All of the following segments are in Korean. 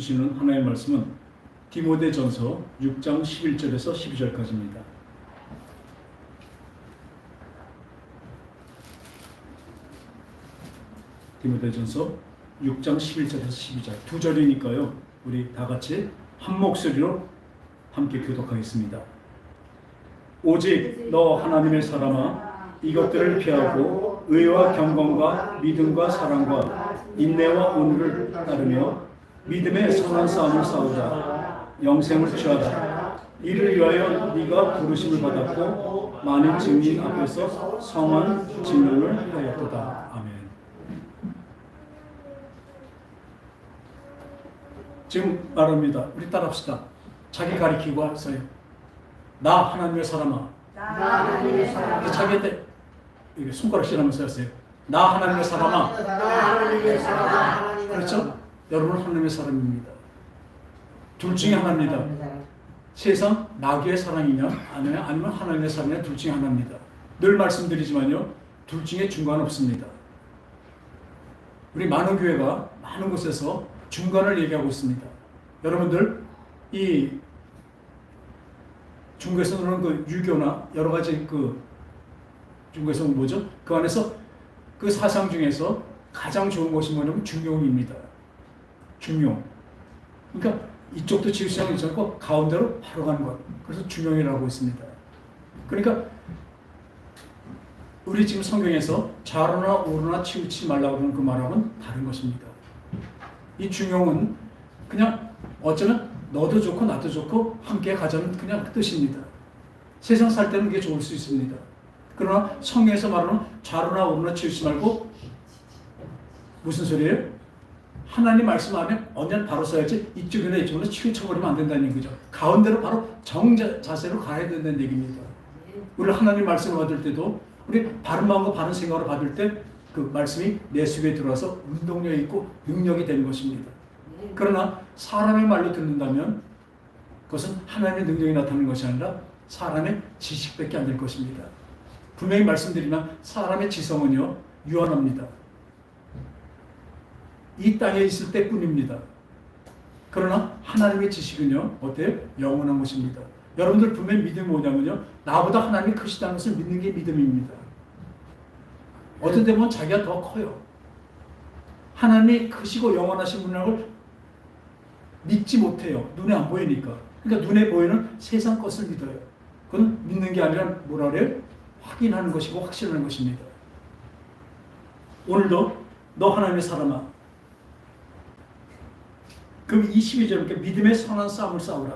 주시는 하나님의 말씀은 디모데전서 6장 11절에서 12절까지입니다. 디모데전서 6장 11절에서 12절 두 절이니까요. 우리 다 같이 한 목소리로 함께 교독하겠습니다. 오직 너 하나님의 사람아 이것들을 피하고 의와 경건과 믿음과 사랑과 인내와 온유를 따르며 믿음의 선한 싸움을 싸우자. 영생을 취하라. 이를 위하여 네가 부르심을 받았고 많은 증인 앞에서 성한 증언을 하였도다. 아멘. 지금 말합니다. 우리 따라합시다. 자기 가리키고 하세요. 나 하나님의 사람아. 나 하나님의 사람아. 자기한테 이게 손가락 실하면서 하세요. 나 하나님의 사람아. 나 하나님의 사람아. 그렇죠? 여러분 하나님의 사람입니다. 둘 중에 하나입니다. 세상 나귀의 사랑이냐 아니면 하나님의 사랑이냐 둘 중에 하나입니다. 늘 말씀드리지만요. 둘 중에 중간 없습니다. 우리 많은 교회가 많은 곳에서 중간을 얘기하고 있습니다. 여러분들 이 중국에서는 그 유교나 여러 가지 그 중국에서는 뭐죠? 그 안에서 그 사상 중에서 가장 좋은 것이 뭐냐면 중용입니다. 중용. 그러니까 이쪽도 치우치지 않고 가운데로 바로 가는 것. 그래서 중용이라고 있습니다. 그러니까 우리 지금 성경에서 좌로나 우로나 치우치지 말라고 하는 그 말하고는 다른 것입니다. 이 중용은 그냥 어쩌면 너도 좋고 나도 좋고 함께 가자는 그냥 그 뜻입니다. 세상 살 때는 그게 좋을 수 있습니다. 그러나 성경에서 말하는 좌로나 우로나 치우치지 말고 무슨 소리예요? 하나님 말씀 안에 언제나 바로 써야지 이쪽이나 이쪽으로 치우쳐버리면 안 된다는 얘기죠. 가운데로 바로 정자세로 가야 된다는 얘기입니다. 우리 하나님 말씀을 받을 때도 우리 바른 마음과 바른 생각으로 받을 때 그 말씀이 내 속에 들어와서 운동력 있고 능력이 되는 것입니다. 그러나 사람의 말로 듣는다면 그것은 하나님의 능력이 나타나는 것이 아니라 사람의 지식밖에 안 될 것입니다. 분명히 말씀드리면 사람의 지성은요 유한합니다. 이 땅에 있을 때뿐입니다. 그러나 하나님의 지식은요 어때요? 영원한 것입니다. 여러분들 분명히 믿음이 뭐냐면요 나보다 하나님이 크시다는 것을 믿는 게 믿음입니다. 어떤 데 보면 자기가 더 커요. 하나님이 크시고 영원하신 분이라는 걸 믿지 못해요. 눈에 안 보이니까. 그러니까 눈에 보이는 세상 것을 믿어요. 그건 믿는 게 아니라 뭐라 그래요? 확인하는 것이고 확신하는 것입니다. 오늘도 너 하나님의 사람아. 그럼 22절에 믿음의 선한 싸움을 싸우라.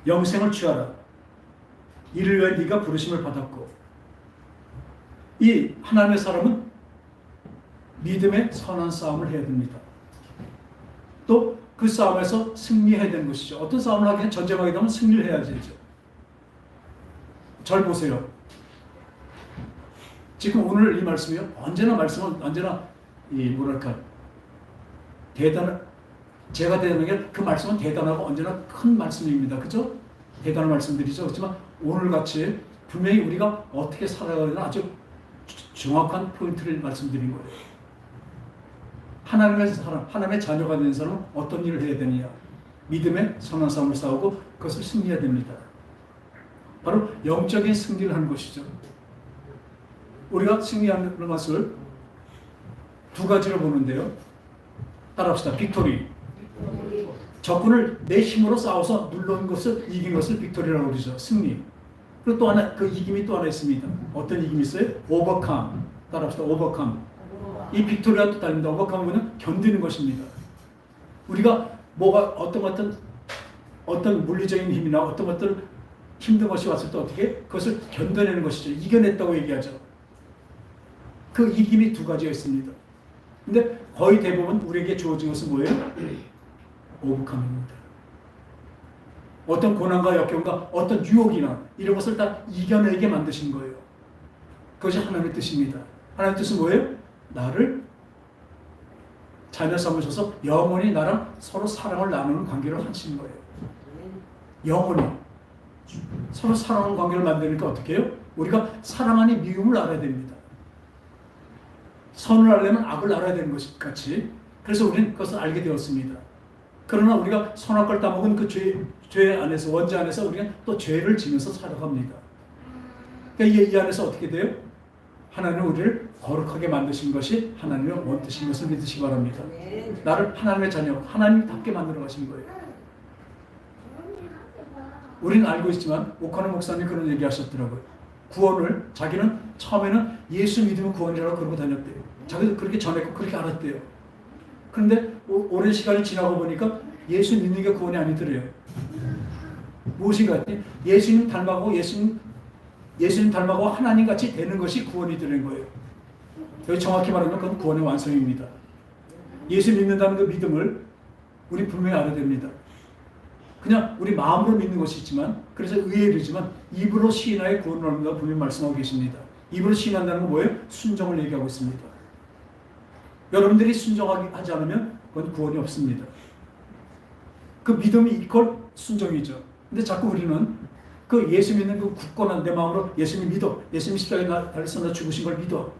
영생을 취하라. 이를 위해 네가 부르심을 받았고 이 하나님의 사람은 믿음의 선한 싸움을 해야 됩니다. 또 그 싸움에서 승리해야 되는 것이죠. 어떤 싸움을 하게 전쟁하게 되면 승리를 해야 되죠. 잘 보세요. 지금 오늘 이 말씀이요. 말씀은 언제나 이 뭐랄까 제가 대단한 게 그 말씀은 대단하고 언제나 큰 말씀입니다. 그죠? 대단한 말씀들이죠. 그렇지만 오늘 같이 분명히 우리가 어떻게 살아가야 되나 아주 정확한 포인트를 말씀드린 거예요. 하나님의 사람, 하나님의 자녀가 되는 사람은 어떤 일을 해야 되느냐? 믿음의 선한 싸움을 싸우고 그것을 승리해야 됩니다. 바로 영적인 승리를 하는 것이죠. 우리가 승리하는 것을 두 가지로 보는데요. 따라합시다. 빅토리. 적군을 내 힘으로 싸워서 눌러온 것을 이긴 것을 빅토리라고 그러죠. 승리. 그리고 또 하나 그 이김이 또 하나 있습니다. 어떤 이김이 있어요? 오버컴. 따라합시다. 오버컴. 이 빅토리가 또 다릅니다. 오버컴은 견디는 것입니다. 우리가 뭐가 어떤 물리적인 힘이나 어떤 힘든 것이 왔을 때 어떻게 그것을 견뎌내는 것이죠. 이겨냈다고 얘기하죠. 그 이김이 두 가지가 있습니다. 근데 거의 대부분 우리에게 주어진 것은 뭐예요? 오버컴입니다. 어떤 고난과 역경과 어떤 유혹이나 이런 것을 다 이겨내게 만드신 거예요. 그것이 하나님의 뜻입니다. 하나님의 뜻은 뭐예요? 나를 자녀 삼으셔서 영원히 나랑 서로 사랑을 나누는 관계를 하시는 거예요. 영원히 서로 사랑하는 관계를 만드니까 어떻게 해요? 우리가 사랑 안에 미움을 알아야 됩니다. 선을 알려면 악을 알아야 되는 것 같이. 그래서 우리는 그것을 알게 되었습니다. 그러나 우리가 선악과를 따먹은 그 죄 안에서, 원죄 안에서 우리가 또 죄를 지면서 살아갑니다. 그러니까 이 안에서 어떻게 돼요? 하나님은 우리를 거룩하게 만드신 것이 하나님의 원뜻인 것을 믿으시기 바랍니다. 나를 하나님의 자녀, 하나님답게 만들어 가신 거예요. 우리는 알고 있지만 오카노 목사님 그런 얘기 하셨더라고요. 구원을 자기는 처음에는 예수 믿으면 구원이라고 그러고 다녔대요. 자기도 그렇게 전했고 그렇게 알았대요. 그런데 오랜 시간이 지나고 보니까 예수 믿는 게 구원이 아니더래요. 무엇인가 했더니 예수님 닮아가고 예수님 닮아가고 하나님 같이 되는 것이 구원이 되는 거예요. 여기 정확히 말하면 그건 구원의 완성입니다. 예수 믿는다는 그 믿음을 우리 분명히 알아야 됩니다. 그냥 우리 마음으로 믿는 것이 있지만, 그래서 의에 이르지만 입으로 시인하여 구원을 얻는다고 분명히 말씀하고 계십니다. 입으로 시인한다는 건 뭐예요? 순종을 얘기하고 있습니다. 여러분들이 순종하지 않으면 그건 구원이 없습니다. 그 믿음이 이퀄 순종이죠. 근데 자꾸 우리는 그 예수 믿는 그 굳건한 내 마음으로 예수님 믿어. 예수님 십자가에 달려서 죽으신 걸 믿어.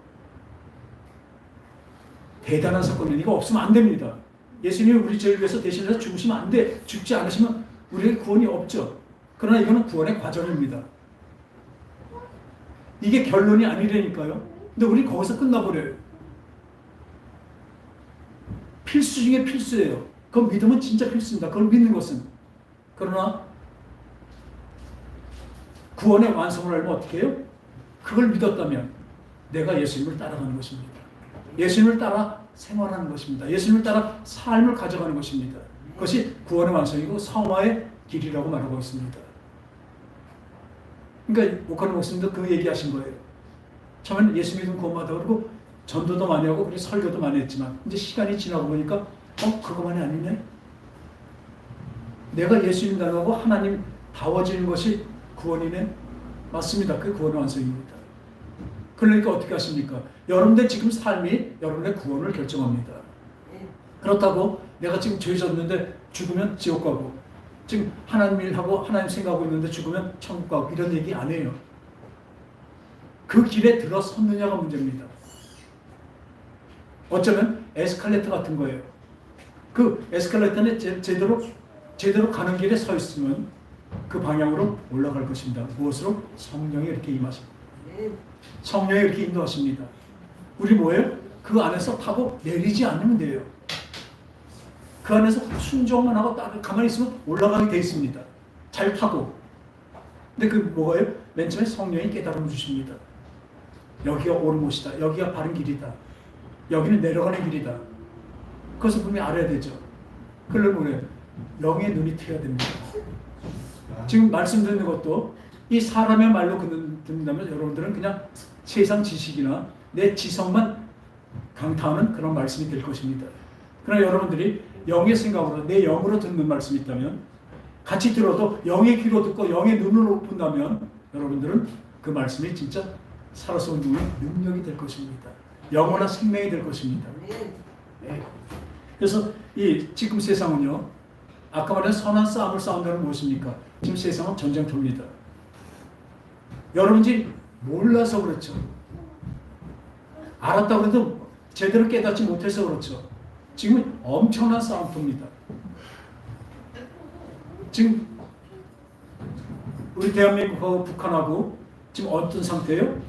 대단한 사건은 이거 없으면 안 됩니다. 예수님이 우리 죄를 위해서 대신해서 죽으시면 안 돼. 죽지 않으시면 우리에게 구원이 없죠. 그러나 이거는 구원의 과정입니다. 이게 결론이 아니라니까요. 근데 우리 거기서 끝나버려요. 필수 중에 필수예요. 그 믿음은 진짜 필수입니다. 그걸 믿는 것은. 그러나 구원의 완성을 알면 어떻게 해요? 그걸 믿었다면 내가 예수님을 따라가는 것입니다. 예수님을 따라 생활하는 것입니다. 예수님을 따라 삶을 가져가는 것입니다. 그것이 구원의 완성이고 성화의 길이라고 말하고 있습니다. 그러니까 오카노 목사님도 그 얘기하신 거예요. 처음에는 예수 믿으면 구원받아 그러고 전도도 많이 하고 그리고 설교도 많이 했지만 이제 시간이 지나고 보니까 그거만이 아니네. 내가 예수님 닮아가고 하나님 다워지는 것이 구원이네. 맞습니다. 그게 구원의 완성입니다. 그러니까 어떻게 하십니까? 여러분들 지금 삶이 여러분의 구원을 결정합니다. 그렇다고 내가 지금 죄 졌는데 죽으면 지옥 가고 지금 하나님 일하고 하나님 생각하고 있는데 죽으면 천국 가고 이런 얘기 안 해요. 그 길에 들어섰느냐가 문제입니다. 어쩌면 에스컬레이터 같은 거예요. 그 에스컬레이터는 제대로 가는 길에 서 있으면 그 방향으로 올라갈 것입니다. 무엇으로? 성령이 이렇게 임하십니다. 성령이 이렇게 인도하십니다. 우리 뭐예요? 그 안에서 타고 내리지 않으면 돼요. 그 안에서 순종만 하고 가만히 있으면 올라가게 돼 있습니다. 잘 타고. 근데 그 뭐예요? 맨 처음에 성령이 깨달음을 주십니다. 여기가 옳은 곳이다. 여기가 바른 길이다. 여기는 내려가는 길이다. 그것을 분명히 알아야 되죠. 그러려면 뭐예요? 영의 눈이 트여야 됩니다. 지금 말씀 듣는 것도 이 사람의 말로 듣는다면 여러분들은 그냥 세상 지식이나 내 지성만 강타하는 그런 말씀이 될 것입니다. 그러나 여러분들이 영의 생각으로 내 영으로 듣는 말씀이 있다면 같이 들어도 영의 귀로 듣고 영의 눈으로 본다면 여러분들은 그 말씀이 진짜 살아서 운동의 능력이 될 것입니다. 영원한 생명이 될 것입니다. 네. 그래서 이 지금 세상은요, 아까 말한 선한 싸움을 싸운다는 무엇입니까? 지금 세상은 전쟁터입니다. 여러분들이 몰라서 그렇죠. 알았다고 해도 제대로 깨닫지 못해서 그렇죠. 지금은 엄청난 싸움터입니다. 지금 우리 대한민국하고 북한하고 지금 어떤 상태예요?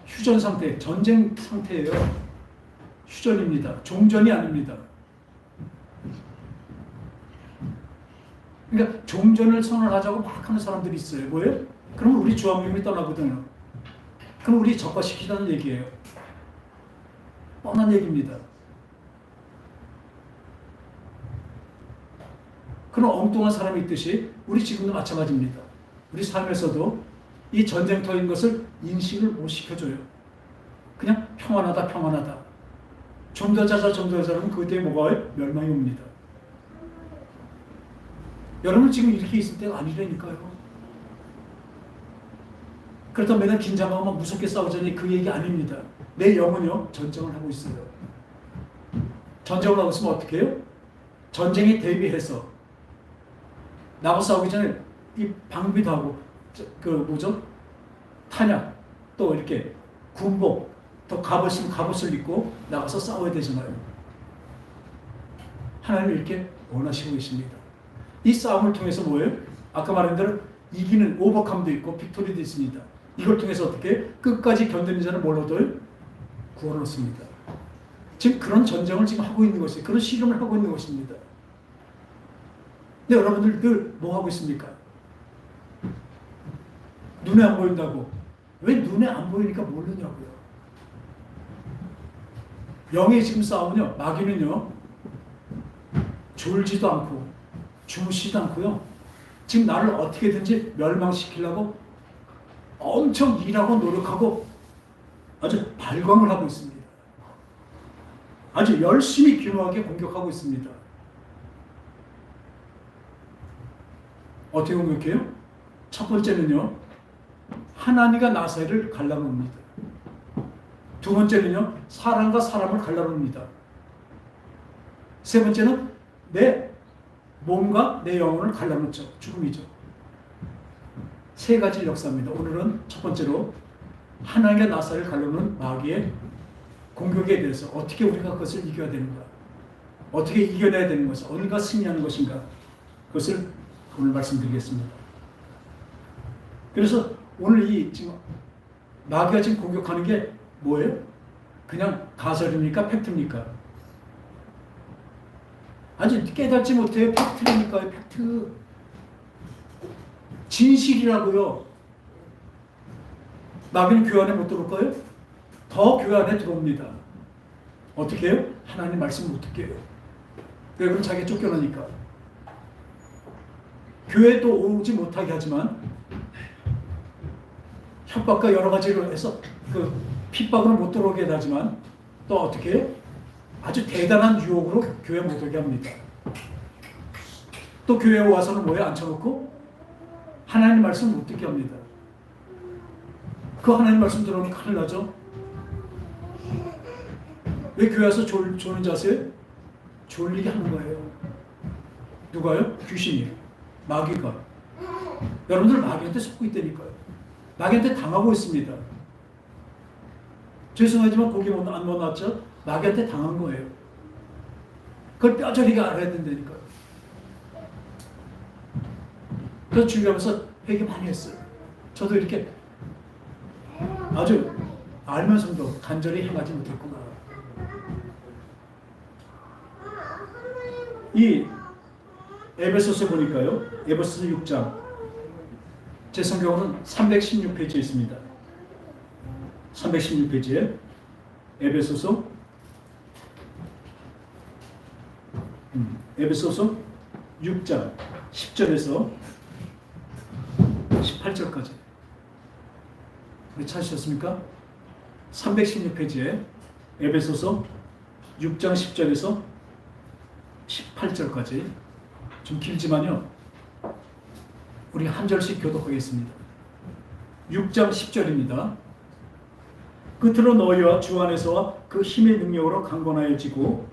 휴전 상태, 전쟁 상태예요. 휴전입니다. 종전이 아닙니다. 그러니까 종전을 선언하자고 막 하는 사람들이 있어요. 뭐예요? 그럼 우리 주한미군이 떠나거든요. 그럼 우리 적화시키자는 얘기예요. 뻔한 얘기입니다. 그런 엉뚱한 사람이 있듯이 우리 지금도 마찬가지입니다. 우리 삶에서도 이 전쟁터인 것을 인식을 못 시켜줘요. 그냥 평안하다 평안하다. 좀 더 자자 좀 더 자자면 그때 뭐가 와요? 멸망이 옵니다. 여러분 지금 이렇게 있을 때가 아니라니까요. 그렇다면 맨날 긴장하고 막 무섭게 싸우자니 그 얘기 아닙니다. 내 영은요 전쟁을 하고 있어요. 전쟁을 하고 있으면 어떻게 해요? 전쟁에 대비해서 나하고 싸우기 전에 이 방비도 하고 탄약 또 이렇게 군복 또 갑옷을 입고 나가서 싸워야 되잖아요. 하나님 이렇게 원하시고 계십니다. 이 싸움을 통해서 뭐예요? 아까 말한 대로 이기는 오버컴도 있고 빅토리도 있습니다. 이걸 통해서 어떻게 끝까지 견디는 자는 뭘 얻어요? 구원을 얻습니다. 지금 그런 전쟁을 지금 하고 있는 것이 그런 실험을 하고 있는 것입니다. 근데 여러분들 늘 뭐 하고 있습니까? 눈에 안 보인다고. 왜 눈에 안 보이니까 모르냐고요. 영의 지금 싸움은요, 마귀는요, 졸지도 않고 주무시지도 않고요, 지금 나를 어떻게든지 멸망시키려고 엄청 일하고 노력하고 아주 발광을 하고 있습니다. 아주 열심히 귀노하게 공격하고 있습니다. 어떻게 공격해요? 첫 번째는요, 하나님과 나 사이를 갈라놓습니다. 두 번째는요, 사람과 사람을 갈라놓습니다. 세 번째는 내 몸과 내 영혼을 갈라놓죠. 죽음이죠. 세 가지 역사입니다. 오늘은 첫 번째로 하나님과 나 사이를 갈라놓는 마귀의 공격에 대해서 어떻게 우리가 그것을 이겨야 되는가, 어떻게 이겨내야 되는 것을, 어디가 승리하는 것인가, 그것을 오늘 말씀드리겠습니다. 그래서 오늘 이 지금 마귀가 지금 공격하는 게 뭐예요? 그냥 가설입니까? 팩트입니까? 아직 깨닫지 못해요. 팩트입니까? 팩트. 진실이라고요. 마귀는 교회 안에 못 들어올까요? 더 교회 안에 들어옵니다. 어떻게 해요? 하나님 말씀 못 듣게 해요. 왜? 그럼 자기가 쫓겨나니까. 교회에 또 오지 못하게 하지만 협박과 여러 가지로 해서 그 핍박으로 못 들어오게 하지만 또 어떻게 해요? 아주 대단한 유혹으로 교회 못 오게 합니다. 또 교회에 와서는 뭐에 앉혀놓고 하나님 말씀 못 듣게 합니다. 그 하나님 말씀 들어오면 큰일 나죠. 왜 교회 와서 졸는지 아세요? 졸리게 하는 거예요. 누가요? 귀신이에요. 마귀가. 여러분들 마귀한테 속고 있다니까요. 마귀한테 당하고 있습니다. 죄송하지만 고기 안 먹었죠? 마귀한테 당한 거예요. 그걸 뼈저리게 알아야 된다니까요. 그래서 주의하면서 회개 많이 했어요. 저도 이렇게 아주 알면서도 간절히 행하지 못했구나. 이 에베소서 보니까요, 에베소서 6장, 제 성경은 316페이지에 있습니다. 316페이지에 에베소서 6장 10절에서 18절까지. 우리 찾으셨습니까? 316페이지에 에베소서 6장 10절에서 18절까지. 좀 길지만요, 우리 한 절씩 교독하겠습니다. 6장 10절입니다. 끝으로 너희와 주 안에서와 그 힘의 능력으로 강건하여지고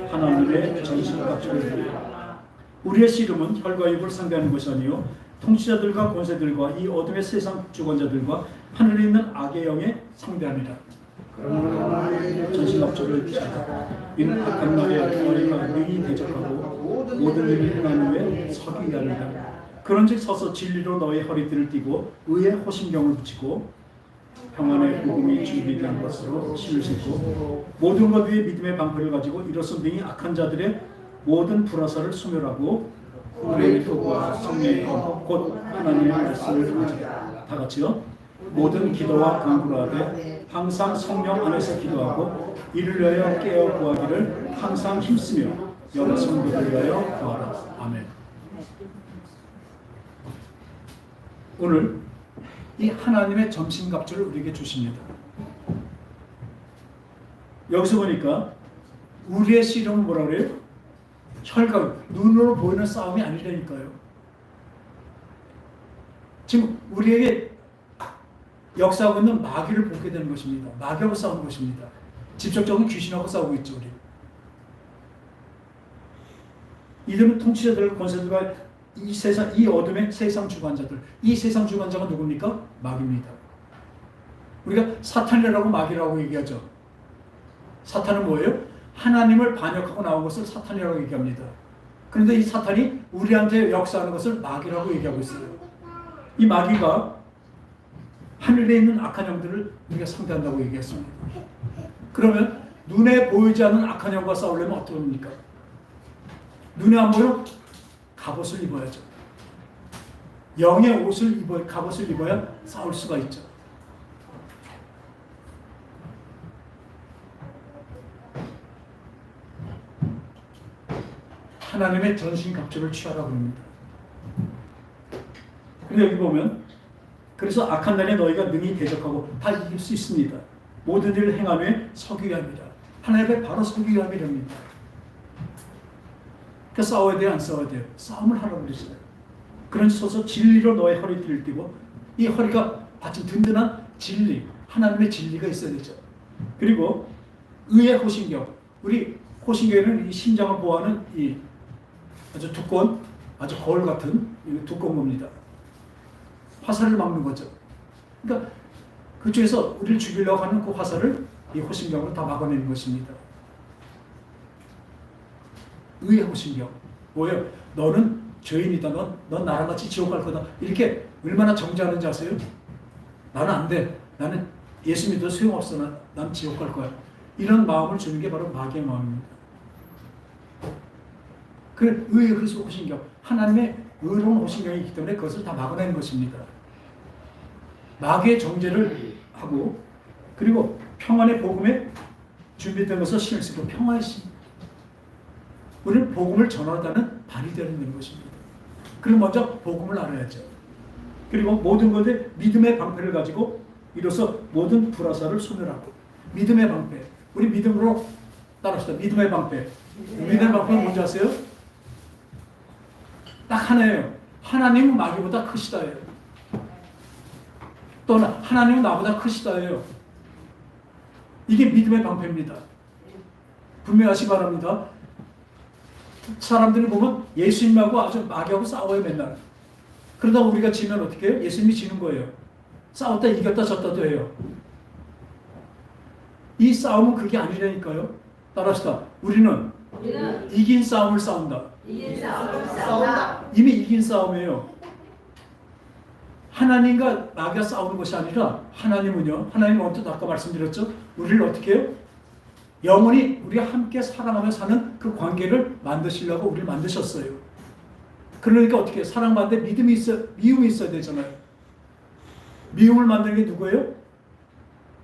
하나님의 전신갑주를 우리의 씨름은 혈과 육을 상대하는 것이 아니요 통치자들과 권세들과 이 어둠의 세상 주권자들과 하늘에 있는 악의 영에 상대하니라. 전신갑주를 피하라. 이는 악한 날에 너희가 능히 대적하고 모든 일을 행한 후에 서기 하리라. 그런즉 서서 진리로 너희 허리띠를 띠고 의의 호심경을 붙이고 평안의 복음이 준비된 것으로 신을 신고 모든 것 위에 믿음의 방패를 가지고 이로써 능히 악한 자들의 모든 불화살을 소멸하고 우리의 도구와 성령의 곧 하나님의 말씀을 가지라. 다 같이요. 모든 기도와 간구를 하되 항상 성령 안에서 기도하고 이를 위하여 깨어 구하기를 항상 힘쓰며 여러 성도를 위하여 구하라. 아멘. 오늘 이 하나님의 점심갑주를 우리에게 주십니다. 여기서 보니까 우리의 씨름은 뭐라 그래요? 혈과 눈으로 보이는 싸움이 아니라니까요. 지금 우리에게 역사하고 있는 마귀를 보게 되는 것입니다. 마귀하고 싸우는 것입니다. 직접적으로 귀신하고 싸우고 있죠. 우리. 이들은 통치자들, 권세들과 이 세상, 이 어둠의 세상 주관자들. 이 세상 주관자가 누굽니까? 마귀입니다. 우리가 사탄이라고 마귀라고 얘기하죠. 사탄은 뭐예요? 하나님을 반역하고 나온 것을 사탄이라고 얘기합니다. 그런데 이 사탄이 우리한테 역사하는 것을 마귀라고 얘기하고 있어요. 이 마귀가 하늘에 있는 악한 영들을 우리가 상대한다고 얘기했습니다. 그러면 눈에 보이지 않는 악한 영과 싸우려면 어떻게 합니까? 눈에 안 보여? 갑옷을 입어야죠. 영의 옷을 갑옷을 입어야 싸울 수가 있죠. 하나님의 전신갑주를 취하라고 합니다. 근데 여기 보면 그래서 악한 날에 너희가 능히 대적하고 다 이길 수 있습니다. 모든 일을 행하며 서기게 합니다. 하나님 앞에 바로 서기게 합니다. 그 싸워야 돼요, 안 싸워야 돼요? 싸움을 하라고 그러시잖아요. 그러셔서 진리로 너의 허리띠를 띠고, 이 허리가 받침 든든한 진리, 하나님의 진리가 있어야 되죠. 그리고 의의 호신경, 우리 호신경에는 이 심장을 보호하는 이 아주 두꺼운, 아주 거울 같은 두꺼운 겁니다. 화살을 막는 거죠. 그러니까 그쪽에서 우리를 죽이려고 하는 그 화살을 이 호신경으로 다 막아내는 것입니다. 의의 호신경. 뭐예요? 너는 죄인이다. 넌 나랑 같이 지옥 갈 거다. 이렇게 얼마나 정죄하는지 아세요? 나는 안 돼. 나는 예수 믿어도 소용없어. 난 지옥 갈 거야. 이런 마음을 주는 게 바로 마귀의 마음입니다. 그 의의 호신경. 하나님의 의로운 호신경이 있기 때문에 그것을 다 막아내는 것입니다. 마귀의 정죄를 하고, 그리고 평안의 복음에 준비된 것을 신을 쓰고, 평화의 신. 우리는 복음을 전하다는 발이 되는 것입니다. 그럼 먼저 복음을 알아야죠. 그리고 모든 것에 믿음의 방패를 가지고 이로써 모든 불화살을 소멸하고. 믿음의 방패. 우리 믿음으로 따라합시다. 믿음의 방패. 믿음의 방패는 뭔지 아세요? 딱 하나예요. 하나님은 마귀보다 크시다예요. 또 하나님은 나보다 크시다예요. 이게 믿음의 방패입니다. 분명하시 바랍니다. 사람들이 보면 예수님하고 아주 마귀하고 싸워요, 맨날. 그러다 우리가 지면 어떻게 해요? 예수님이 지는 거예요. 싸웠다 이겼다 졌다도 해요. 이 싸움은 그게 아니라니까요. 따라합시다. 우리는 이긴 싸움을 싸운다. 이미 이긴 싸움이에요. 하나님과 마귀가 싸우는 것이 아니라, 하나님은요, 하나님은 언뜻 아까 말씀드렸죠? 우리를 어떻게 해요? 영원히 우리가 함께 사랑하며 사는 그 관계를 만드시려고 우리를 만드셨어요. 그러니까 어떻게 해요? 사랑받는데 미움이 있어야 되잖아요. 미움을 만드는 게 누구예요?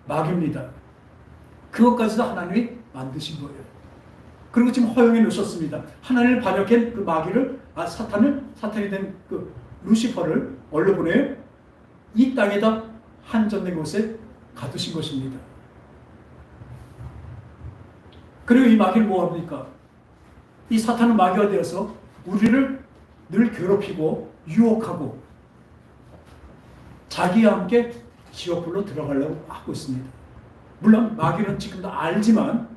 마귀입니다. 그것까지도 하나님이 만드신 거예요. 그리고 지금 허용해 놓으셨습니다. 하나님을 반역한 그 마귀를, 사탄이 된 그 루시퍼를 얼로 보내요? 이 땅에다 한전된 곳에 가두신 것입니다. 그리고 이 마귀를 뭐합니까? 이 사탄은 마귀가 되어서 우리를 늘 괴롭히고 유혹하고 자기와 함께 지옥불로 들어가려고 하고 있습니다. 물론 마귀는 지금도 알지만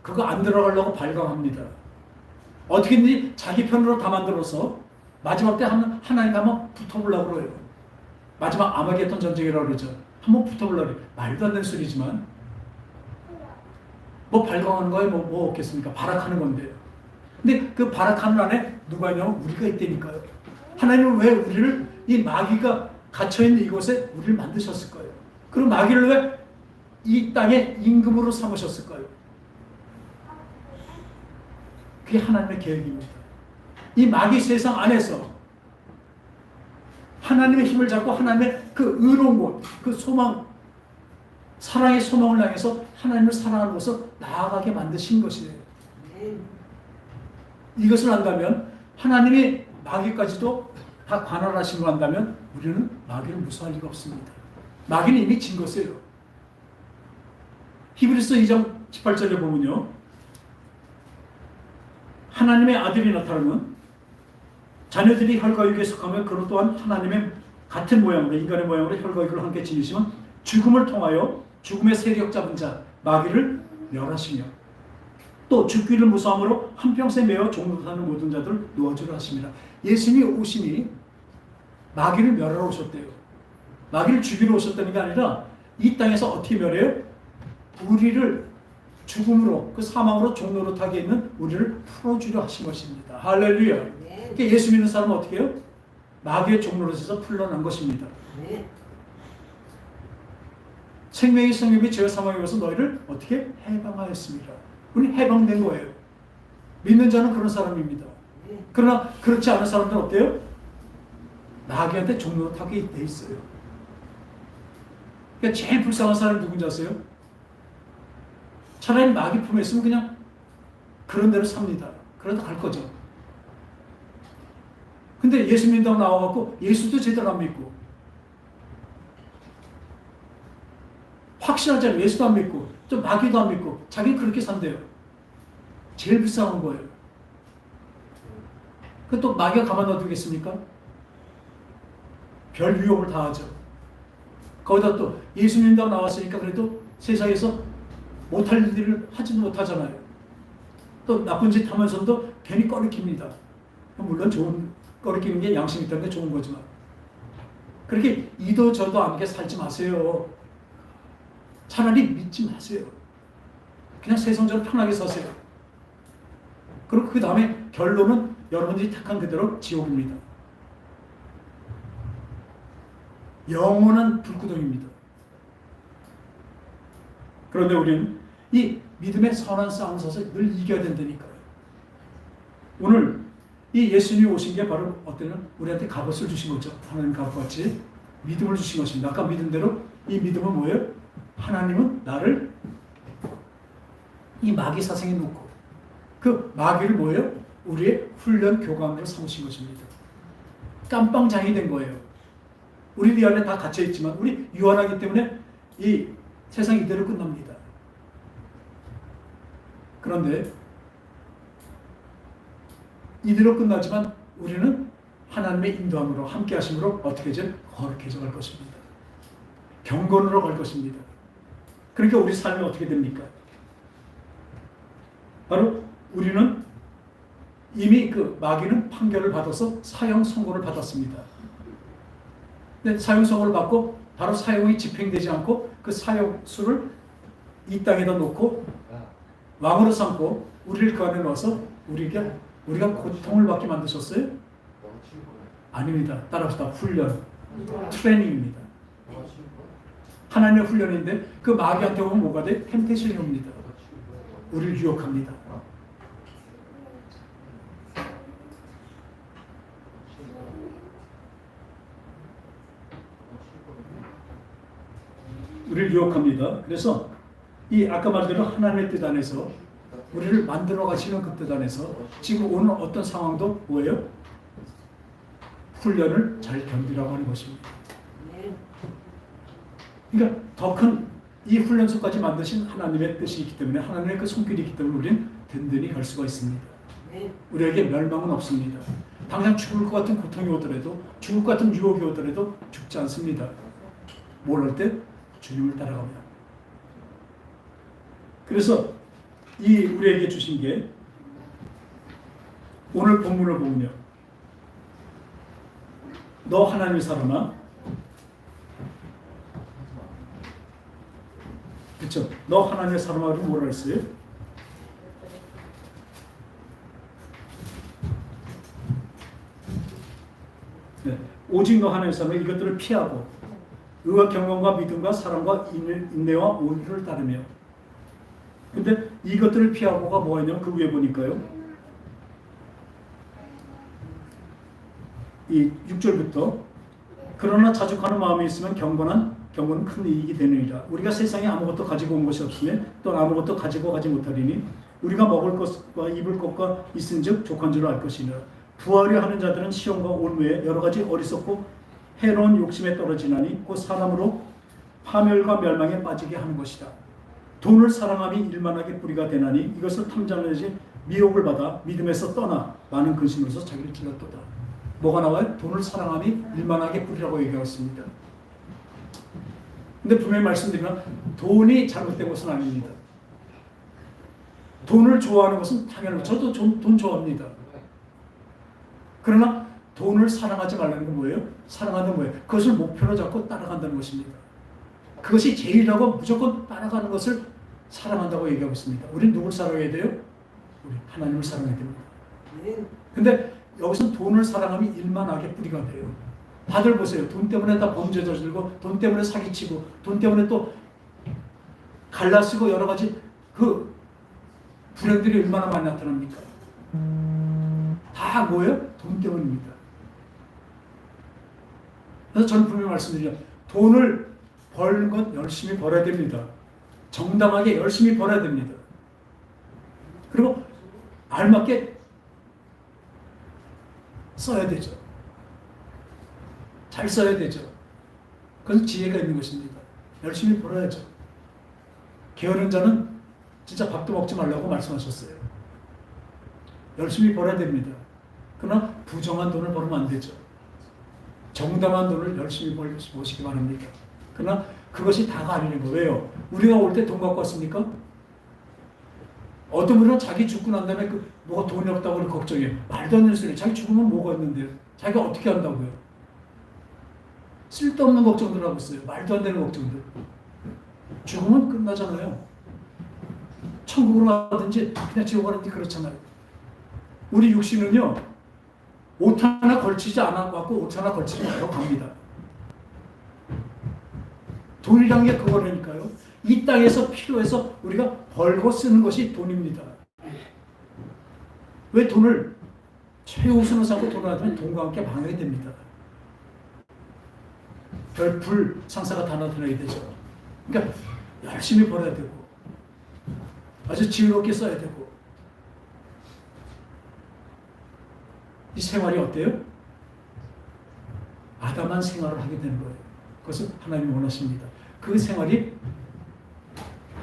그거 안 들어가려고 발광합니다. 어떻게든지 자기 편으로 다 만들어서 마지막 때 하나님 한번 붙어보려고 그래요. 마지막 아마겟돈 전쟁이라고 그러죠. 한번 붙어보려고 그래요. 말도 안 되는 소리지만 뭐 발광하는 거에 뭐 없겠습니까? 발악하는 건데요. 근데 그 발악하는 안에 누가 있냐면 우리가 있다니까요. 하나님은 왜 우리를 이 마귀가 갇혀있는 이곳에 우리를 만드셨을 거예요. 그리고 마귀를 왜 이 땅에 임금으로 삼으셨을까요? 그게 하나님의 계획입니다. 이 마귀 세상 안에서 하나님의 힘을 잡고 하나님의 그 의로운 곳, 그 소망, 사랑의 소망을 향해서 하나님을 사랑하는 곳으로 나아가게 만드신 것이에요. 이것을 안다면, 하나님이 마귀까지도 다 관할하신 거 한다면 우리는 마귀를 무서워할 리가 없습니다. 마귀는 이미 진 것이에요. 히브리서 2장 18절에 보면요, 하나님의 아들이 나타나면 자녀들이 혈과육에 속하며 그로 또한 하나님의 같은 모양으로, 인간의 모양으로 혈과육을 함께 지니시면 죽음을 통하여 죽음의 세력 잡은 자 마귀를 멸하시며 또 죽기를 무서함으로 한평생 매어 종노릇하는 모든 자들을 놓아주려 하십니다. 예수님이 오시니 마귀를 멸하러 오셨대요. 마귀를 죽이러 오셨다는 게 아니라 이 땅에서 어떻게 멸해요? 우리를 죽음으로 그 사망으로 종노릇하게 있는 우리를 풀어주려 하신 것입니다. 할렐루야. 네. 그러니까 예수 믿는 사람은 어떻게 해요? 마귀의 종노릇에서 풀려난 것입니다. 네. 생명의 성령이 죄와 사망에 와서 너희를 어떻게 해방하였습니다. 우리 해방된 거예요. 믿는 자는 그런 사람입니다. 네. 그러나 그렇지 않은 사람들은 어때요? 마귀한테 종노릇하게 돼 있어요. 그러니까 제일 불쌍한 사람이 누군지 아세요? 차라리 마귀 품에 있으면 그냥 그런 대로 삽니다. 그러다 갈 거죠. 근데 예수 믿는다고 나와갖고 예수도 제대로 안 믿고 확실하지 않아요. 예수도 안 믿고 또 마귀도 안 믿고 자기는 그렇게 산대요. 제일 불쌍한 거예요. 그 또 마귀가 가만 놔두겠습니까? 별 유혹을 다 하죠. 거기다 또 예수 믿는다고 나왔으니까 그래도 세상에서 못할 일들을 하지도 못하잖아요. 또 나쁜 짓 하면서도 괜히 꺼리킵니다. 물론 좋은 꺼리끼는 게 양심 있다는 게 좋은 거지만 그렇게 이도 저도 않게 살지 마세요. 차라리 믿지 마세요. 그냥 세상적으로 편하게 사세요. 그리고 그 다음에 결론은 여러분들이 택한 그대로 지옥입니다. 영원한 불구덩입니다. 그런데 우리는 이 믿음의 선한 싸움 서서 늘 이겨야 된다니까요. 오늘 이 예수님이 오신 게 바로 어때요? 우리한테 갑옷을 주신 거죠. 하나님 갑옷같이 믿음을 주신 것입니다. 아까 믿음대로 이 믿음은 뭐예요? 하나님은 나를 이 마귀 사생에 놓고 그 마귀를 뭐예요? 우리의 훈련 교관으로 삼으신 것입니다. 깜빵장이 된 거예요. 우리 이 안에 다 갇혀 있지만 우리 유한하기 때문에 이 세상 이대로 끝납니다. 그런데 이대로 끝나지만 우리는 하나님의 인도함으로 함께 하심으로 어떻게 좀 거룩해져 갈 것입니다. 경건으로 갈 것입니다. 그러니까 우리 삶이 어떻게 됩니까? 바로 우리는 이미 그 마귀는 판결을 받아서 사형 선고를 받았습니다. 근데 사형 선고를 받고 바로 사형이 집행되지 않고 그 사형수를 이 땅에다 놓고 왕으로 삼고 우리를 그 안에 넣어서 우리가 고통을 받게 만드셨어요? 아닙니다. 따라합시다. 훈련, 트레이닝입니다. 하나님의 훈련인데 그 마귀한테 오면 뭐가 돼? 템테이션이 옵니다. 우리를 유혹합니다. 우리를 유혹합니다. 그래서 이 아까 말대로 하나님의 뜻 안에서 우리를 만들어 가시는 그 뜻 안에서 지금 오늘 어떤 상황도 뭐예요? 훈련을 잘 견디라고 하는 것입니다. 그러니까 더 큰 이 훈련소까지 만드신 하나님의 뜻이 있기 때문에 하나님의 그 손길이 있기 때문에 우리는 든든히 갈 수가 있습니다. 우리에게 멸망은 없습니다. 당장 죽을 것 같은 고통이 오더라도 죽을 것 같은 유혹이 오더라도 죽지 않습니다. 뭘 할 때? 주님을 따라가며. 그래서 이 우리에게 주신 게 오늘 본문을 보면요. 너 하나님의 사람아. 그렇죠. 너 하나님의 사람아 그러면 뭐라 했어요? 네. 오직 너 하나님의 사람아 이것들을 피하고 의와 경건과 믿음과 사랑과 인내와 온유를 따르며. 근데 이것들을 피하고가 뭐가 있냐면 그 위에 보니까요. 이 6절부터 그러나 자족하는 마음이 있으면 경건은 큰 이익이 되느니라. 우리가 세상에 아무것도 가지고 온 것이 없으면 또 아무것도 가지고 가지 못하리니 우리가 먹을 것과 입을 것과 있은즉 족한 줄 알 것이니라. 부하려 하는 자들은 시험과 올무에 여러 가지 어리석고 해로운 욕심에 떨어지나니 곧 사람으로 파멸과 멸망에 빠지게 하는 것이다. 돈을 사랑함이 일만하게 뿌리가 되나니 이것을 탐정하지 미혹을 받아 믿음에서 떠나 많은 근심으로서 자기를 길렀도다. 뭐가 나와요? 돈을 사랑함이 일만하게 뿌리라고 얘기하였습니다. 근데 분명히 말씀드리면 돈이 잘못된 것은 아닙니다. 돈을 좋아하는 것은 당연한 저도 돈 좋아합니다. 그러나 돈을 사랑하지 말라는 건 뭐예요? 사랑하는 건 뭐예요? 그것을 목표로 잡고 따라간다는 것입니다. 그것이 제일이라고 무조건 따라가는 것을 사랑한다고 얘기하고 있습니다. 우리는 누굴 사랑해야 돼요? 우리 하나님을 사랑해야 됩니다. 근데 여기서 돈을 사랑하면 일만하게 뿌리가 돼요. 다들 보세요. 돈 때문에 다 범죄 저지르고 돈 때문에 사기치고 돈 때문에 또 갈라쓰고 여러 가지 그 불행들이 얼마나 많이 나타납니까? 다 뭐예요? 돈 때문입니다. 그래서 저는 분명히 말씀드리죠. 돈을 버는 건 열심히 벌어야 됩니다. 정당하게 열심히 벌어야 됩니다. 그리고 알맞게 써야 되죠. 잘 써야 되죠. 그건 지혜가 있는 것입니다. 열심히 벌어야죠. 게으른 자는 진짜 밥도 먹지 말라고 말씀하셨어요. 열심히 벌어야 됩니다. 그러나 부정한 돈을 벌으면 안 되죠. 정당한 돈을 열심히 버시기 바랍니다. 그러나 그것이 다가 아니는 거예요. 왜요? 우리가 올 때 돈 갖고 왔습니까? 어떤 분은 자기 죽고 난 다음에 뭐가 돈이 없다고 걱정해. 말도 안 되는 소리. 자기 죽으면 뭐가 있는데요? 자기가 어떻게 한다고요? 쓸데없는 걱정들 하고 있어요. 말도 안 되는 걱정들. 죽으면 끝나잖아요. 천국으로 가든지 그냥 지옥 가든지 그렇잖아요. 우리 육신은요. 옷 하나 걸치지 않았고 옷 하나 걸치지 않고 갑니다. 돈이란 게 그거라니까요. 이 땅에서 필요해서 우리가 벌고 쓰는 것이 돈입니다. 왜 돈을 최우선으로 삼고 돈을 하면 돈과 함께 방해가 됩니다. 별불 상사가 다 나타나게 되죠. 그러니까 열심히 벌어야 되고 아주 지혜롭게 써야 되고 이 생활이 어때요? 아담한 생활을 하게 되는 거예요. 그것을 하나님이 원하십니다. 그 생활이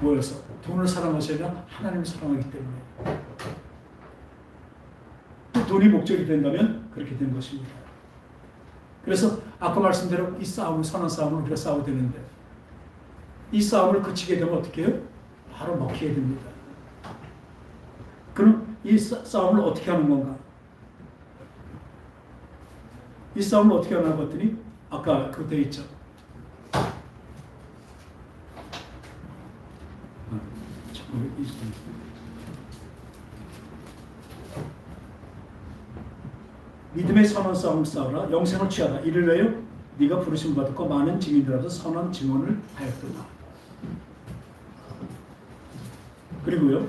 뭐여서 돈을 사랑하셔야 하면 하나님을 사랑하기 때문에 돈이 목적이 된다면 그렇게 되는 것입니다. 그래서 아까 말씀대로 이 싸움을 선한 싸움을 우리가 싸워야 되는데 이 싸움을 그치게 되면 어떻게 해요? 바로 먹히게 됩니다. 그럼 이 싸움을 어떻게 하는 건가? 이 싸움을 어떻게 하나 봤더니 아까 그때 있죠. 믿음의 선한 싸움을 싸우라. 영생을 취하라. 이를 위하여 네가 부르심 받았고 많은 증인들하고 선한 증언을 하였더라. 그리고요.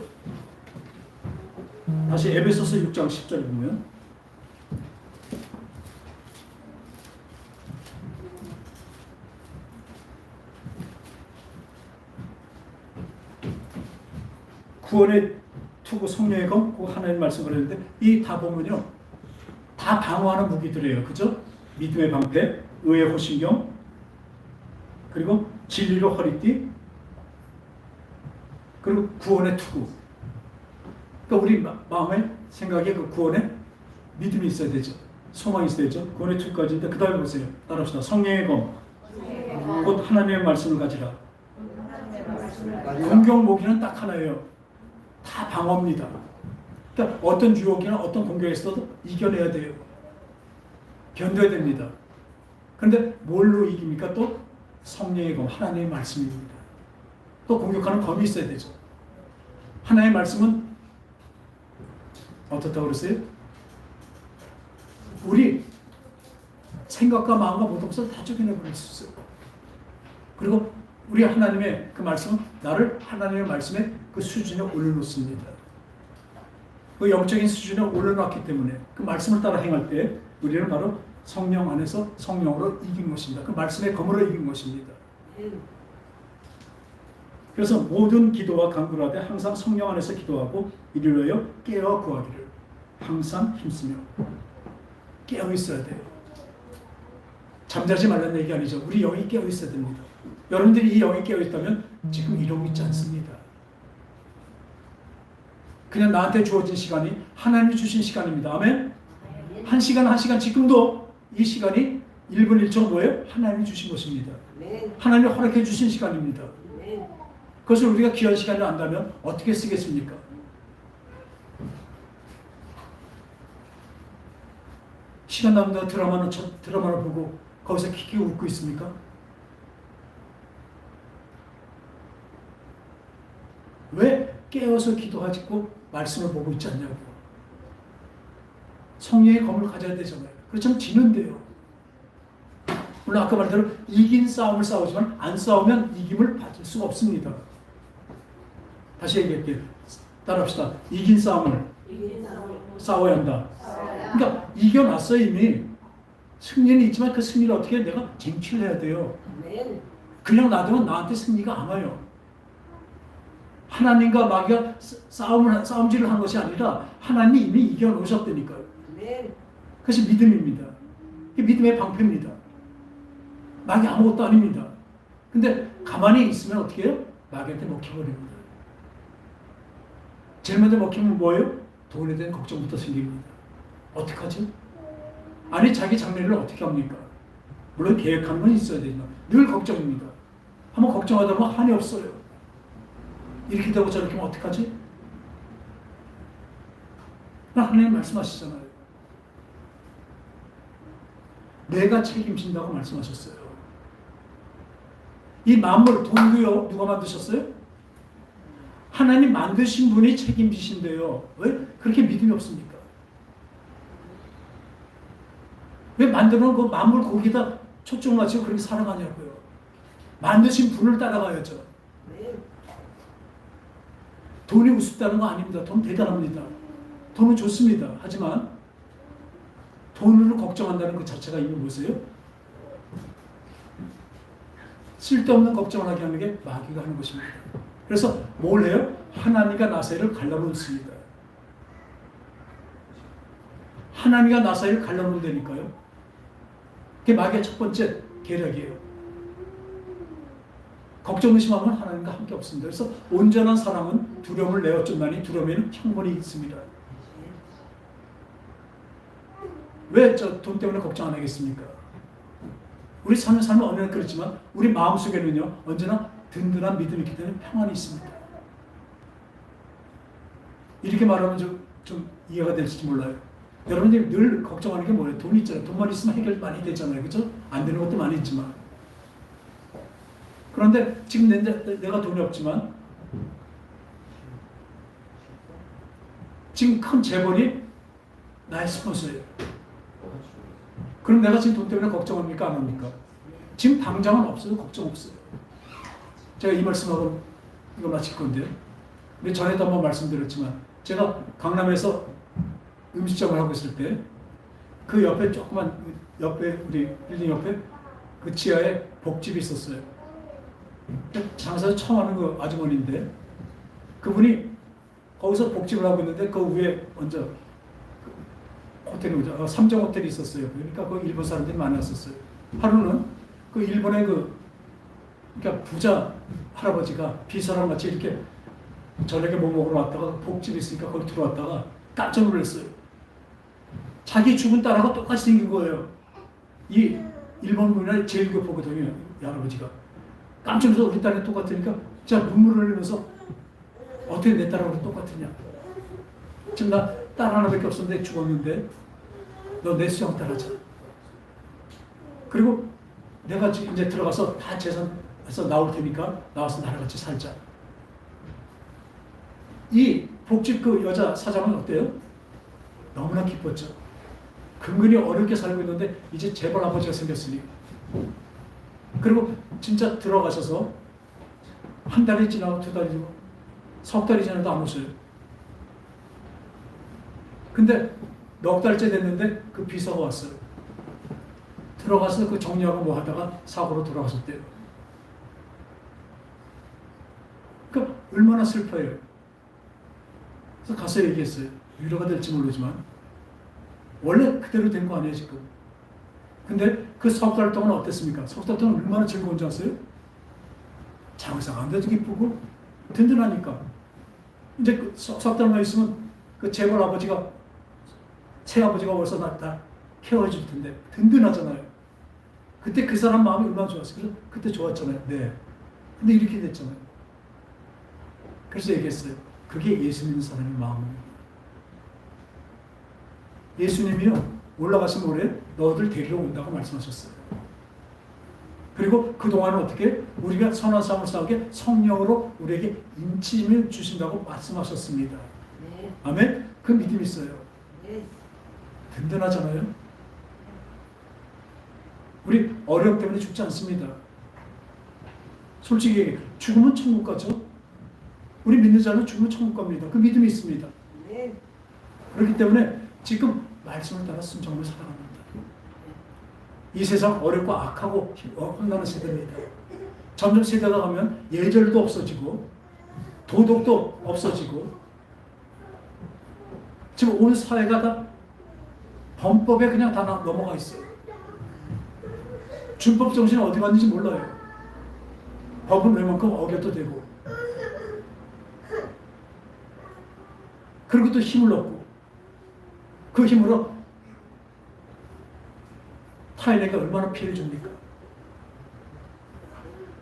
다시 에베소서 6장 10절에 보면 구원의 투구 성령의 검, 그 하나님 말씀을 했는데 이 다 보면요. 다 방어하는 무기들이에요. 그죠? 믿음의 방패, 의의 호신경, 그리고 진리로 허리띠, 그리고 구원의 투구. 그러니까 우리 마음에 생각에 그 구원에 믿음이 있어야 되죠. 소망이 있어야 되죠. 구원의 투구까지인데 그 다음에 보세요. 따라합시다. 성령의 검, 곧 하나님의 말씀을 가지라. 공격 무기는 딱 하나예요. 다 방어입니다. 그러니까 어떤 유혹이나 어떤 공격이 있어도 이겨내야 돼요. 견뎌야 됩니다. 그런데 뭘로 이깁니까? 또 성령의 검, 하나님의 말씀입니다. 또 공격하는 검이 있어야 되죠. 하나님의 말씀은 어떻다고 그랬어요? 우리 생각과 마음과 모든 것을 다 죽여내버릴 수 있어요. 그리고 우리 하나님의 그 말씀은 나를 하나님의 말씀의 그 수준에 올려놓습니다. 그 영적인 수준에 올려놨기 때문에 그 말씀을 따라 행할 때 우리는 바로 성령 안에서 성령으로 이긴 것입니다. 그 말씀의 검으로 이긴 것입니다. 그래서 모든 기도와 간구를 하되 항상 성령 안에서 기도하고 이를 위하여 깨어 구하기를 항상 힘쓰며 깨어 있어야 돼요. 잠자지 말라는 얘기 아니죠. 우리 영이 깨어 있어야 됩니다. 여러분들이 이 영이 깨어 있다면 지금 이러고 있지 않습니다. 그냥 나한테 주어진 시간이 하나님이 주신 시간입니다. 아멘? 한 시간 한 시간 지금도 이 시간이 1분 1초 뭐예요? 하나님이 주신 것입니다. 하나님이 허락해 주신 시간입니다. 그것을 우리가 귀한 시간을 안다면 어떻게 쓰겠습니까? 시간 남는다고 드라마를 보고 거기서 키키 웃고 있습니까? 왜 깨어서 기도하고 말씀을 보고 있지 않냐고요. 성령의 검을 가져야 되잖아요. 그렇지만 지는데요. 물론 아까 말대로 이긴 싸움을 싸우지만 안 싸우면 이김을 받을 수가 없습니다. 다시 얘기할게요. 따라합시다. 이긴 싸움을 싸워야 한다. 그러니까 이겨놨어 이미. 승리는 있지만 그 승리를 어떻게 해? 내가 쟁취를 해야 돼요. 그냥 놔두면 나한테 승리가 안 와요. 하나님과 마귀가 싸움질을 한 것이 아니라 하나님이 이미 이겨놓으셨다니까요. 그것이 믿음입니다. 이게 믿음의 방패입니다. 마귀 아무것도 아닙니다. 근데 가만히 있으면 어떻게 해요? 마귀한테 먹혀버립니다. 제일 먼저 먹히면 뭐예요? 돈에 대한 걱정부터 생깁니다. 어떡하지? 아니 자기 장래를 어떻게 합니까? 물론 계획하는 건 있어야 되지만 늘 걱정입니다. 한번 걱정하다 보면 한이 없어요. 이렇게 되고 저렇게 하면 어떡하지? 하나님 말씀하시잖아요. 내가 책임진다고 말씀하셨어요. 이 만물, 돈도요, 누가 만드셨어요? 하나님 만드신 분이 책임지신대요. 왜? 그렇게 믿음이 없습니까? 왜 만드는 그 만물 거기다 초점 맞추고 그렇게 살아가냐고요. 만드신 분을 따라가야죠. 돈이 우습다는 거 아닙니다. 돈 대단합니다. 돈은 좋습니다. 하지만 돈으로 걱정한다는 그 자체가 이미 뭐세요? 쓸데없는 걱정을 하게 하는 게 마귀가 하는 것입니다. 그래서 뭘 해요? 하나님과 나사이를 갈라놓습니다. 하나님과 나사이를 갈라놓는다니까요. 그게 마귀의 첫 번째 계략이에요. 걱정 의심하면 하나님과 함께 없습니다. 그래서 온전한 사람은 두려움을 내어쫓나니 두려움에는 형벌이 있습니다. 왜 저 돈 때문에 걱정 안 하겠습니까? 우리 사는 삶은 언제나 그렇지만 우리 마음속에는요 언제나 든든한 믿음이 있기 때문에 평안이 있습니다. 이렇게 말하면 좀 이해가 될지 몰라요. 여러분들이 늘 걱정하는 게 뭐예요? 돈이 있잖아요. 돈만 있으면 해결 많이 되잖아요. 그렇죠? 안 되는 것도 많이 있지만. 그런데 지금 내가 돈이 없지만 지금 큰 재벌이 나의 스폰서예요. 그럼 내가 지금 돈 때문에 걱정합니까? 안 합니까? 지금 당장은 없어요. 걱정 없어요. 제가 이 말씀하고 이거 마칠 건데요. 근데 전에도 한번 말씀드렸지만 제가 강남에서 음식점을 하고 있을 때 그 옆에 조그만 옆에 우리 빌딩 옆에 그 지하에 복집이 있었어요. 장사를 처음 하는 그 아주머니인데 그분이 거기서 복집을 하고 있는데 그 위에 먼저 호텔이 오죠. 삼정 호텔이 있었어요. 그러니까 그 일본 사람들이 많이 왔었어요. 하루는 그 일본의 그러니까 부자 할아버지가 비서랑 같이 이렇게 저녁에 뭐 먹으러 왔다가 복집이 있으니까 거기 들어왔다가 깜짝 놀랐어요. 자기 죽은 딸하고 똑같이 생긴 거예요. 이 일본 문화의 제일 교포거든요. 이 할아버지가. 깜짝 놀라서 우리 딸이 똑같으니까 진짜 눈물을 흘리면서 어떻게 내 딸하고 똑같으냐. 지금 나 딸 하나밖에 없었는데 죽었는데 너 내 수영 따라자. 그리고 내가 이제 들어가서 다 재산해서 나올 테니까 나와서 나랑 같이 살자. 이 복집 그 여자 사장은 어때요? 너무나 기뻤죠. 근근히 어렵게 살고 있는데 이제 재벌 아버지가 생겼으니. 그리고 진짜 들어가셔서 한 달이 지나고 두 달이 지나고 석 달이 지나도 안 오셔요. 근데 넉 달째 됐는데 그 비서가 왔어요. 들어가서 그 정리하고 뭐 하다가 사고로 돌아가셨대요. 그 얼마나 슬퍼요. 그래서 가서 얘기했어요. 위로가 될지 모르지만 원래 그대로 된 거 아니에요 지금. 근데 그 석 달 동안 어땠습니까? 석 달 동안 얼마나 즐거운 줄 아세요? 장사가 안 돼도 기쁘고 든든하니까. 이제 그 석 달만 있으면 그 재벌 아버지가 새아버지가 벌써 다 케어해 줄 텐데 든든하잖아요. 그때 그 사람 마음이 얼마나 좋았어요. 그래서 그때 좋았잖아요. 네. 근데 이렇게 됐잖아요. 그래서 얘기했어요. 그게 예수 믿는 사람의 마음입니다. 예수님이요 올라가신 모레 너희들 데리러 온다고 말씀하셨어요. 그리고 그동안은 어떻게 우리가 선한 싸움을 싸우게 성령으로 우리에게 인침을 주신다고 말씀하셨습니다. 네. 아멘? 그 믿음이 있어요. 네. 든든하잖아요. 우리 어려움 때문에 죽지 않습니다. 솔직히 얘기해. 죽으면 천국 가죠. 우리 믿는 자는 죽으면 천국 갑니다. 그 믿음이 있습니다. 네. 그렇기 때문에 지금 말씀을 따라 순종을 살아갑니다. 이 세상 어렵고 악하고 혼나는 세대입니다. 점점 세대가 가면 예절도 없어지고 도덕도 없어지고 지금 온 사회가 다 범법에 그냥 다 넘어가 있어요. 준법 정신이 어디 갔는지 몰라요. 법은 웬만큼 어겨도 되고 그리고 또 힘을 얻고 그 힘으로 타인에게 얼마나 피해를 줍니까?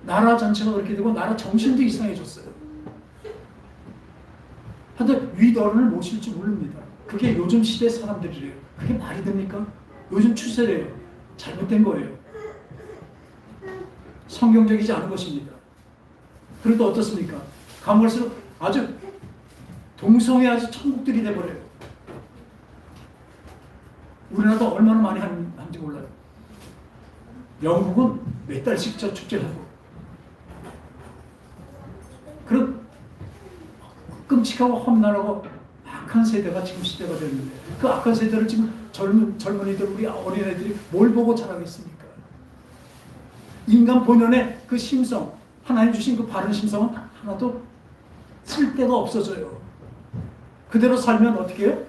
나라 전체가 그렇게 되고 나라 정신도 이상해졌어요. 하여튼 윗어른을 모실 줄 모릅니다. 그게 요즘 시대 사람들이래요. 그게 말이 됩니까? 요즘 추세래요. 잘못된 거예요. 성경적이지 않은 것입니다. 그리고 또 어떻습니까? 가면 갈수록 아주 동성애 아주 천국들이 돼버려요. 우리나라도 얼마나 많이 하는지 몰라요. 영국은 몇 달씩 저 축제를 하고 그런 끔찍하고 험난하고 악한 세대가 지금 시대가 됐는데 그 악한 세대를 지금 젊은이들 우리 어린애들이 뭘 보고 자라겠습니까? 인간 본연의 그 심성 하나님 주신 그 바른 심성은 하나도 쓸데가 없어져요. 그대로 살면 어떻게 해요?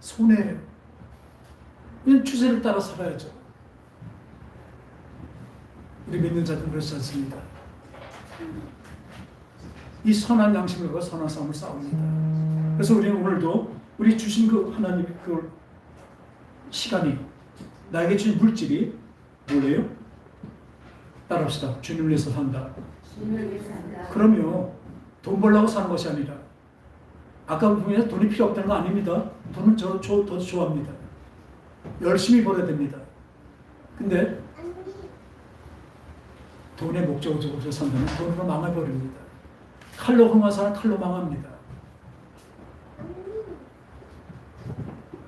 손해예요. 이 추세를 따라 살아야죠. 우리 믿는 자들은 그렇지 않습니다. 이 선한 양심을 갖고 선한 싸움을 싸웁니다. 그래서 우리는 오늘도 우리 주신 그 하나님의 그 시간이 나에게 주신 물질이 뭐래요? 따라합시다. 주님을 위해서 산다. 주님을 위해서 산다. 그럼요. 돈 벌려고 사는 것이 아니라 아까 보면 돈이 필요 없다는 거 아닙니다. 돈은 더 좋아합니다. 열심히 벌어야 됩니다. 근데 돈의 목적을 적어서 산다면 돈으로 망해버립니다. 칼로 흥한 사람 칼로 망합니다.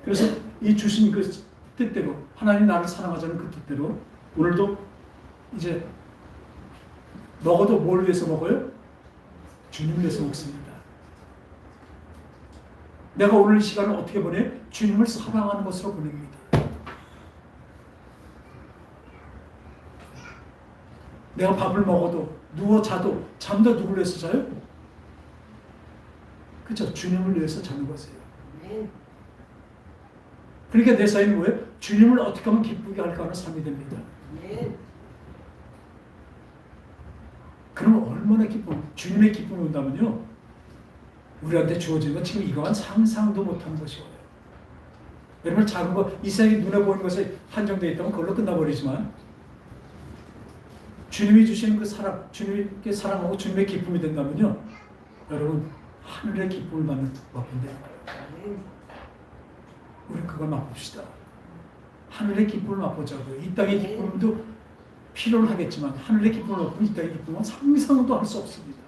그래서 이 주신 그 뜻대로 하나님 나를 사랑하자는 그 뜻대로 오늘도 이제 먹어도 뭘 위해서 먹어요? 주님을 위해서 먹습니다. 내가 오늘 이 시간을 어떻게 보내? 주님을 사랑하는 것으로 보냅니다. 내가 밥을 먹어도 누워 자도 잠도 누구를 위해서 자요? 그렇죠. 주님을 위해서 자는 것이에요. 네. 그러니까 내 삶이 뭐예요? 주님을 어떻게 하면 기쁘게 할까 하는 삶이 됩니다. 네. 그러면 얼마나 주님의 기쁨이 온다면요. 우리한테 주어진 건 지금 이거는 상상도 못한 것이에요. 여러분 작은 거, 이 세상에 눈에 보이는 것에 한정되어 있다면 그걸로 끝나버리지만 주님이 주시는 그 사랑, 주님께 사랑하고 주님의 기쁨이 된다면요. 여러분 하늘의 기쁨을 받는 법인데 우리 그걸 맛봅시다. 하늘의 기쁨을 맛보자고요. 이 땅의 기쁨도 필요는 하겠지만 하늘의 기쁨을 얻고 이 땅의 기쁨은 상상도 할 수 없습니다.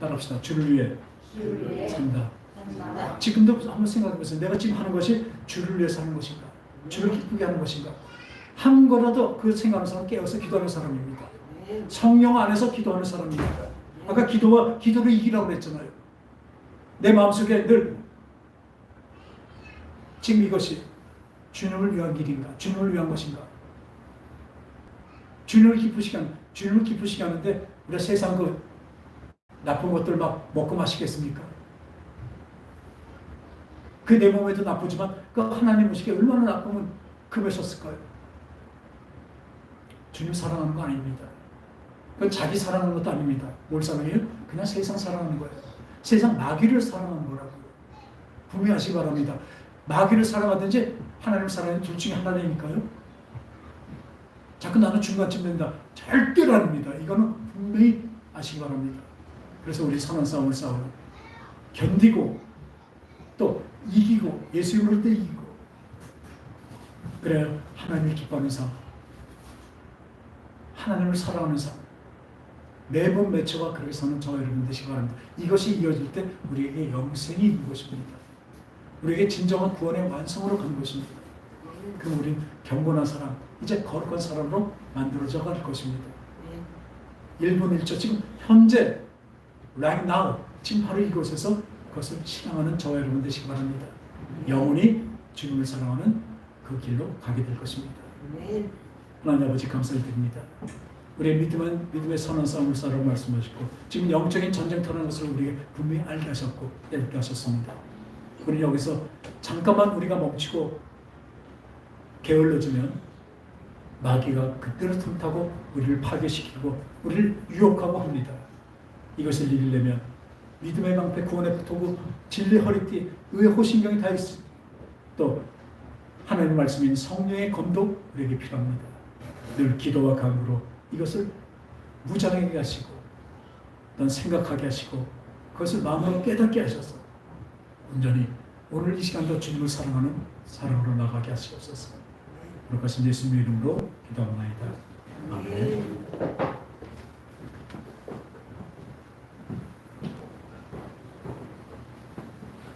따라합시다. 주를 위해 주를 위해 산다. 산다. 지금도 한번 생각해보세요. 내가 지금 하는 것이 주를 위해서 하는 것인가? 주를 기쁘게 하는 것인가? 한 거라도 그 생각하는 사람 깨어서 기도하는 사람입니다. 네. 성령 안에서 기도하는 사람입니다. 아까 기도를 이기라고 그랬잖아요. 내 마음속에 늘 지금 이것이 주님을 위한 길인가? 주님을 위한 것인가? 주님을 기쁘시게 하는데 우리가 세상 그 나쁜 것들 막 먹고 마시겠습니까? 그 내 몸에도 나쁘지만 그 하나님 보시기에 얼마나 나쁘면 금하셨을까요? 주님 사랑하는 거 아닙니다. 그건 자기 사랑하는 것도 아닙니다. 뭘 사랑해요? 그냥 세상 사랑하는 거예요. 세상 마귀를 사랑하는 거라고요. 분명하시기 바랍니다. 마귀를 사랑하든지 하나님을 사랑하는 둘 중에 하나니까요. 자꾸 나는 중간쯤 된다. 절대로 아닙니다. 이거는 분명히 아시기 바랍니다. 그래서 우리 선한 싸움을 싸우고 견디고 또 이기고 예수 이름으로 때 이기고 그래야 하나님을 기뻐하는 삶 하나님을 사랑하는 삶, 매번 매초가 그렇게 사는 저와 여러분 되시기 바랍니다. 이것이 이어질 때 우리에게 영생이 있는 것입니다. 우리에게 진정한 구원의 완성으로 가는 것입니다. 그럼 우리는 경건한 사람, 이제 거룩한 사람으로 만들어져 갈 것입니다. 1분 1초 지금 현재 right now 지금 바로 이곳에서 그것을 실행하는 저와 여러분 되시기 바랍니다. 영원히 주님을 사랑하는 그 길로 가게 될 것입니다. 하나님 아버지 감사를 드립니다. 우리의 믿음의 선한 싸움을 싸라고 말씀하시고 지금 영적인 전쟁터라는 것을 우리에게 분명히 알게 하셨고 깨닫게 하셨습니다. 우리 여기서 잠깐만 우리가 멈추고 게을러지면 마귀가 그때로 틈타고 우리를 파괴시키고 우리를 유혹하고 합니다. 이것을 이기려면 믿음의 방패, 구원의 도구, 진리의 허리띠, 의의 호신경이 다 있습니다. 또 하나님의 말씀인 성령의 검도 우리에게 필요합니다. 늘 기도와 간구로 이것을 무장하게 하시고 넌 생각하게 하시고 그것을 마음으로 깨닫게 하셔서 온전히 오늘 이 시간도 주님을 사랑하는 사랑으로 나가게 하시옵소서. 거룩하신 예수님의 이름으로 기도합니다. 아멘.